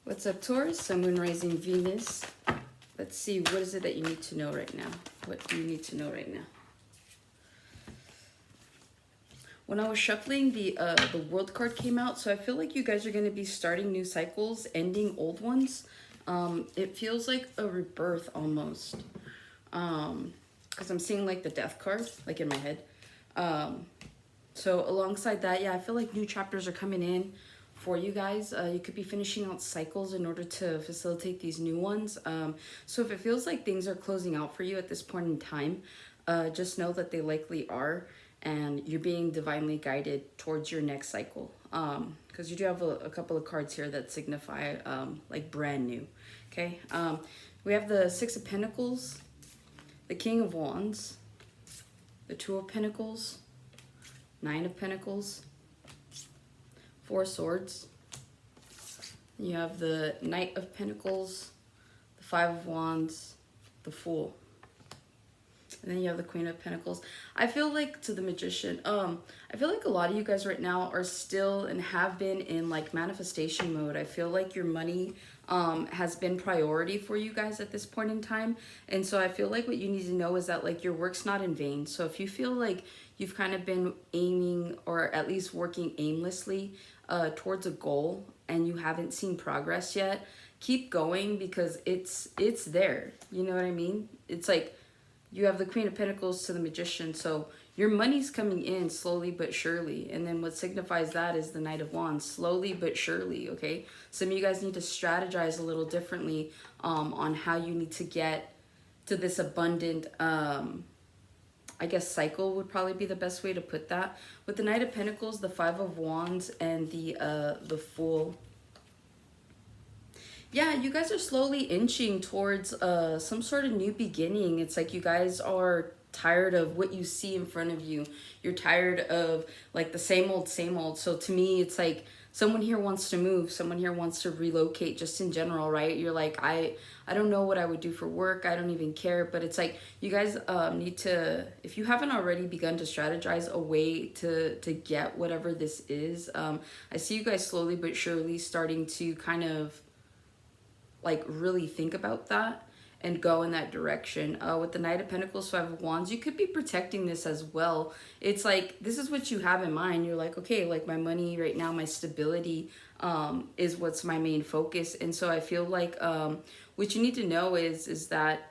What's up, Taurus? Sun, Moon, Rising, Venus. Let's see, what is it that you need to know right now? What do you need to know right now? When I was shuffling, the World card came out, so I feel like you guys are going to be starting new cycles, ending old ones. It feels like a rebirth almost. Because I'm seeing like the Death card, like in my head. So alongside that, yeah, I feel like new chapters are coming in for you guys. You could be finishing out cycles in order to facilitate these new ones. So if it feels like things are closing out for you at this point in time, just know that they likely are, and you're being divinely guided towards your next cycle. Because you do have a couple of cards here that signify like brand new. Okay, we have the Six of Pentacles, the King of Wands, the Two of Pentacles, Nine of Pentacles, Four Swords. You have the Knight of Pentacles, the Five of Wands, the Fool. And then you have the Queen of Pentacles. I feel like, to the Magician, I feel like a lot of you guys right now are still and have been in like manifestation mode. I feel like your money has been priority for you guys at this point in time. And so I feel like what you need to know is that like your work's not in vain. So if you feel like you've kind of been aiming, or at least working aimlessly towards a goal, and you haven't seen progress yet, keep going, because it's there. You know what I mean? It's like, you have the Queen of Pentacles to the Magician, so your money's coming in slowly but surely. And then what signifies that is the Knight of Wands, slowly but surely, okay? Some of you guys need to strategize a little differently on how you need to get to this abundant, I guess cycle would probably be the best way to put that. With the Knight of Pentacles, the Five of Wands, and the Fool. Yeah, you guys are slowly inching towards some sort of new beginning. It's like you guys are tired of what you see in front of you. You're tired of like the same old, same old. So to me, it's like someone here wants to move. Someone here wants to relocate just in general, right? You're like, I don't know what I would do for work. I don't even care. But it's like you guys need to, if you haven't already begun to strategize a way to get whatever this is. I see you guys slowly but surely starting to kind of like really think about that and go in that direction. With the Knight of Pentacles, Five of Wands, you could be protecting this as well. It's like, this is what you have in mind. You're like, okay, like my money right now, my stability is what's my main focus. And so I feel like what you need to know is that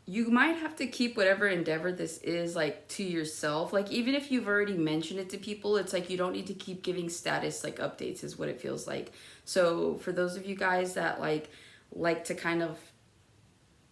you might have to keep whatever endeavor this is like to yourself. Like even if you've already mentioned it to people, it's like you don't need to keep giving status like updates is what it feels like. So for those of you guys that like to kind of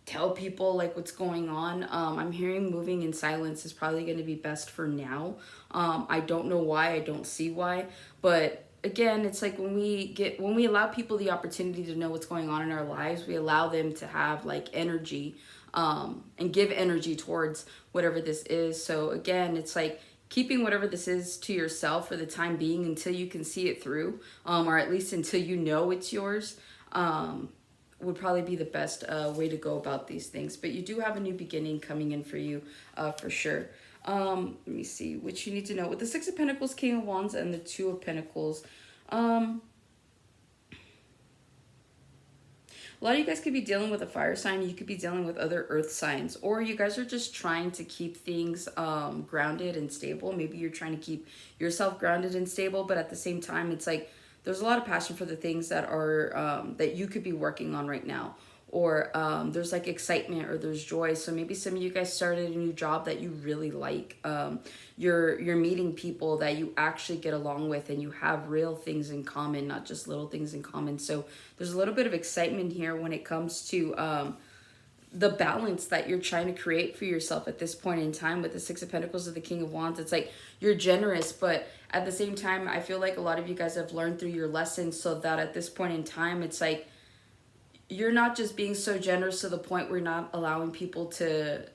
tell people like what's going on, I'm hearing moving in silence is probably going to be best for now. I don't know why, I don't see why, but again, it's like when we allow people the opportunity to know what's going on in our lives, we allow them to have like energy and give energy towards whatever this is. So again, it's like keeping whatever this is to yourself for the time being until you can see it through, or at least until you know it's yours, would probably be the best way to go about these things. But you do have a new beginning coming in for you for sure. Let me see what you need to know. With the Six of Pentacles, King of Wands, and the Two of Pentacles, a lot of you guys could be dealing with a fire sign. You could be dealing with other earth signs. Or you guys are just trying to keep things grounded and stable. Maybe you're trying to keep yourself grounded and stable. But at the same time, it's like there's a lot of passion for the things that are that you could be working on right now. Or there's like excitement or there's joy. So maybe some of you guys started a new job that you really like. You're meeting people that you actually get along with and you have real things in common, not just little things in common. So there's a little bit of excitement here when it comes to the balance that you're trying to create for yourself at this point in time. With the Six of Pentacles or the King of Wands, it's like you're generous, but at the same time, I feel like a lot of you guys have learned through your lessons, so that at this point in time, it's like you're not just being so generous to the point where you're not allowing people to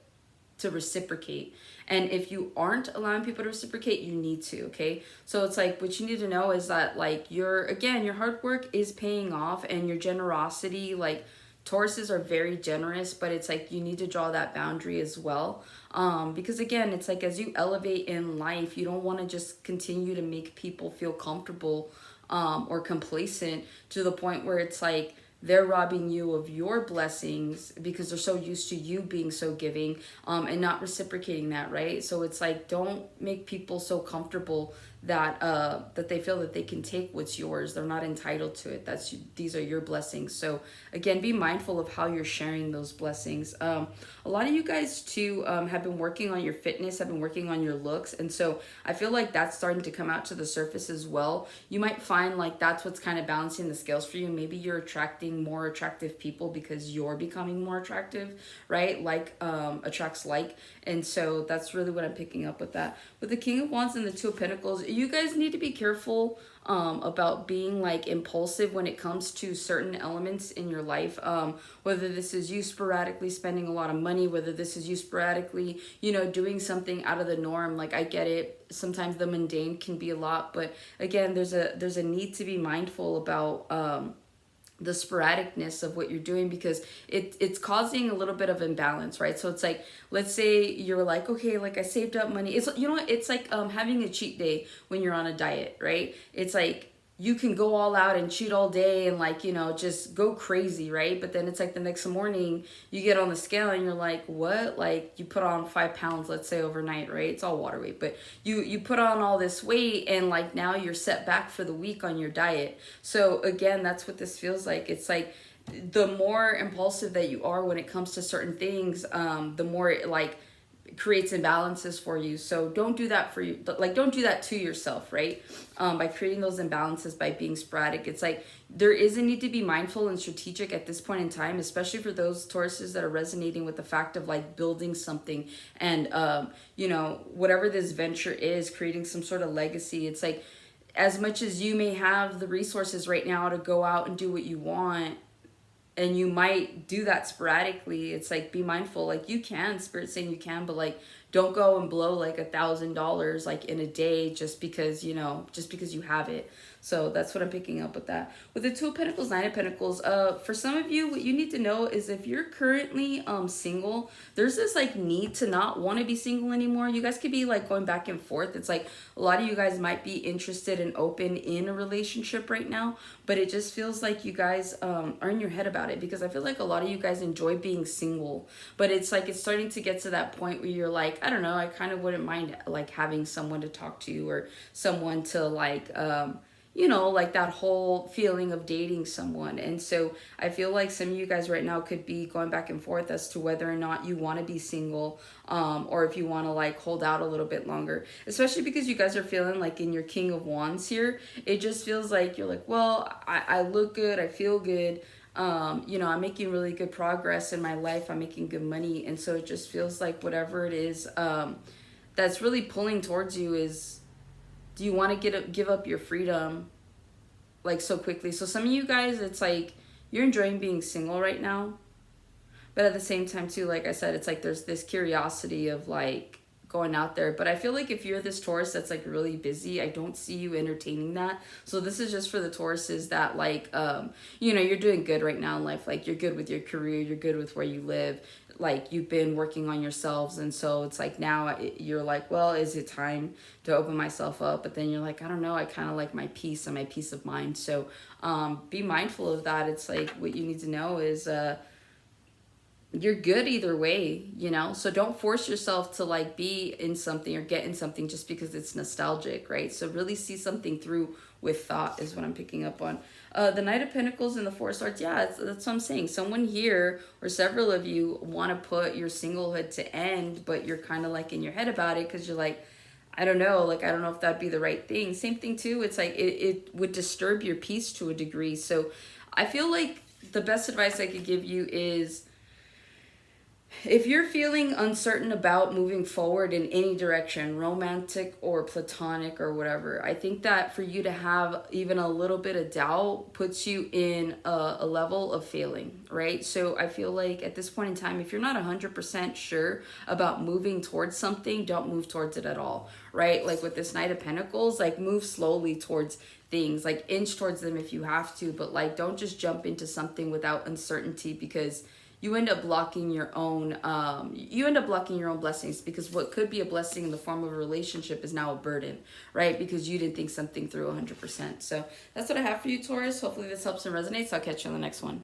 reciprocate. And if you aren't allowing people to reciprocate, you need to, okay? So it's like what you need to know is that like your hard work is paying off, and your generosity, like Tauruses are very generous, but it's like you need to draw that boundary as well. Because again, it's like as you elevate in life, you don't want to just continue to make people feel comfortable or complacent to the point where it's like they're robbing you of your blessings because they're so used to you being so giving, and not reciprocating that, right? So it's like, don't make people so comfortable that that they feel that they can take what's yours. They're not entitled to it. These are your blessings. So again, be mindful of how you're sharing those blessings. A lot of you guys too have been working on your fitness, have been working on your looks, and so I feel like that's starting to come out to the surface as well. You might find like that's what's kind of balancing the scales for you. Maybe you're attracting more attractive people because you're becoming more attractive, right? Like attracts like. And so that's really what I'm picking up with that. With the King of Wands and the Two of Pentacles, you guys need to be careful about being like impulsive when it comes to certain elements in your life. Whether this is you sporadically spending a lot of money, whether this is you sporadically, you know, doing something out of the norm. Like, I get it. Sometimes the mundane can be a lot, but again, there's a need to be mindful about the sporadicness of what you're doing, because it's causing a little bit of imbalance, right? So it's like, let's say you're like, okay, like I saved up money. It's, you know what, it's like having a cheat day when you're on a diet, right? It's like you can go all out and cheat all day and like, you know, just go crazy, right? But then it's like the next morning you get on the scale and you're like, what? Like you put on 5 pounds, let's say overnight, right? It's all water weight, but you put on all this weight and like now you're set back for the week on your diet. So again, that's what this feels like. It's like the more impulsive that you are when it comes to certain things, the more it like creates imbalances for you. So don't do that for you. Like, don't do that to yourself, right? By creating those imbalances, by being sporadic. It's like there is a need to be mindful and strategic at this point in time, especially for those Tauruses that are resonating with the fact of like building something and, you know, whatever this venture is, creating some sort of legacy. It's like, as much as you may have the resources right now to go out and do what you want, and you might do that sporadically, it's like, be mindful. Like, you can, Spirit's saying you can, but like, don't go and blow like $1,000 like in a day just because, you know, just because you have it. So that's what I'm picking up with that. With the Two of Pentacles, Nine of Pentacles, for some of you, what you need to know is if you're currently single, there's this like need to not want to be single anymore. You guys could be like going back and forth. It's like a lot of you guys might be interested and open in a relationship right now, but it just feels like you guys are in your head about it, because I feel like a lot of you guys enjoy being single, but it's like it's starting to get to that point where you're like, I don't know, I kind of wouldn't mind like having someone to talk to or someone to like you know, like that whole feeling of dating someone. And so I feel like some of you guys right now could be going back and forth as to whether or not you want to be single, or if you want to like hold out a little bit longer, especially because you guys are feeling like in your King of Wands here, it just feels like you're like, well, I look good, I feel good. You know, I'm making really good progress in my life. I'm making good money. And so it just feels like whatever it is that's really pulling towards you is, do you want to give up your freedom like so quickly? So some of you guys, it's like you're enjoying being single right now, but at the same time too, like I said, it's like there's this curiosity of like going out there. But I feel like if you're this Taurus that's like really busy, I don't see you entertaining that. So this is just for the Tauruses that like you know, you're doing good right now in life. Like, you're good with your career, you're good with where you live, like you've been working on yourselves, and so it's like now you're like, well, is it time to open myself up? But then you're like, I don't know, I kind of like my peace and my peace of mind. So be mindful of that. It's like, what you need to know is you're good either way, you know? So don't force yourself to like be in something or get in something just because it's nostalgic, right? So really see something through with thought is what I'm picking up on. The Knight of Pentacles and the Four of Swords, yeah, that's what I'm saying. Someone here or several of you want to put your singlehood to end, but you're kind of like in your head about it because you're like, I don't know, like, I don't know if that'd be the right thing. Same thing too, it's like it would disturb your peace to a degree. So I feel like the best advice I could give you is, if you're feeling uncertain about moving forward in any direction, romantic or platonic or whatever, I think that for you to have even a little bit of doubt puts you in a level of failing, right? So I feel like at this point in time, if you're not 100% sure about moving towards something, don't move towards it at all, right? Like with this Knight of Pentacles, like move slowly towards things, like inch towards them if you have to, but like don't just jump into something without uncertainty, because you end up blocking your own blessings, because what could be a blessing in the form of a relationship is now a burden, right? Because you didn't think something through 100%. So that's what I have for you, Taurus. Hopefully this helps and resonates. I'll catch you on the next one.